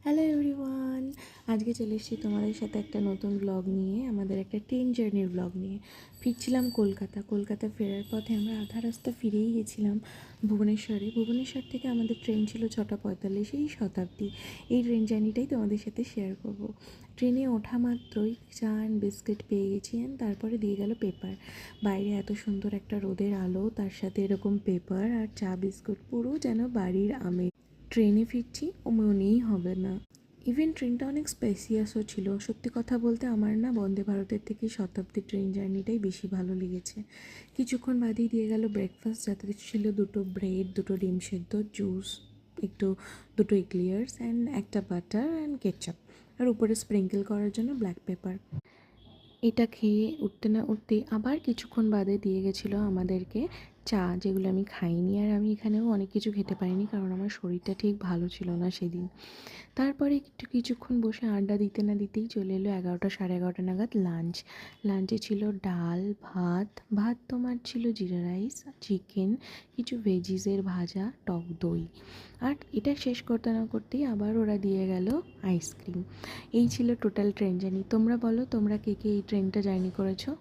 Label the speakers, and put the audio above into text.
Speaker 1: Hello everyone, আজকে চলে এসেছি তোমাদের সাথে একটা নতুন ব্লগ নিয়ে, আমাদের একটা ট্রেন জার্নির ব্লগ নিয়ে। ফিরছিলাম কলকাতা ফেরার পথে আমরা আধা রাস্তা ফিরেই গেছিলাম ভুবনেশ্বর থেকে আমাদের ট্রেন ছিল 6:45, এই শতাব্দী। এই ট্রেন জার্নিটাই তোমাদের সাথে শেয়ার করব। ট্রেনে ওঠা মাত্রই চা অ্যান্ড বিস্কিট পেয়ে গেছি, অ্যান্ড তারপরে দিয়ে গেল পেপার। বাইরে এত সুন্দর একটা রোদের আলো, তার সাথে এরকম পেপার আর চা বিস্কুট, পুরো যেন বাড়ির আমেজ। ট্রেনে ফিরছি ও মনেই হবে না। ইভেন ট্রেনটা অনেক স্পেসিয়াসও ছিল। সত্যি কথা বলতে আমার না বন্দে ভারতের থেকে শতাব্দী ট্রেন জার্নিটাই বেশি ভালো লেগেছে। কিছুক্ষণ বাদেই দিয়ে গেল ব্রেকফাস্ট, যাতে ছিল 2টো ব্রেড, 2টো ডিম সেদ্ধ, জুস, একটু 2টো ইক্লিয়ার্স অ্যান্ড একটা বাটার অ্যান্ড কেচাপ, আর উপরে স্প্রিঙ্কেল করার জন্য ব্ল্যাক পেপার। এটা খেয়ে উঠতে না উঠতেই আবার কিছুক্ষণ বাদে দিয়ে গেছিলো আমাদেরকে চা, যেগুলো আমি খাইনি। আর আমি এখানেও অনেক কিছু খেতে পারিনি, কারণ আমার শরীরটা ঠিক ভালো ছিল না সেদিন। তারপরে একটু কিছুক্ষণ বসে আড্ডা দিতে না দিতেই চলে এলো 11টা, 11:30 নাগাদ লাঞ্চ। লাঞ্চে ছিল ডাল, ভাত তোমার ছিল জিরা রাইস, চিকেন, কিছু ভেজিসের ভাজা, টক দই। আর এটা শেষ করতে না করতেই আবার ওরা দিয়ে গেল আইসক্রিম। এই ছিল টোটাল ট্রেন জার্নি। তোমরা বলো, তোমরা কে কে এই ট্রেনটা জার্নি করেছো?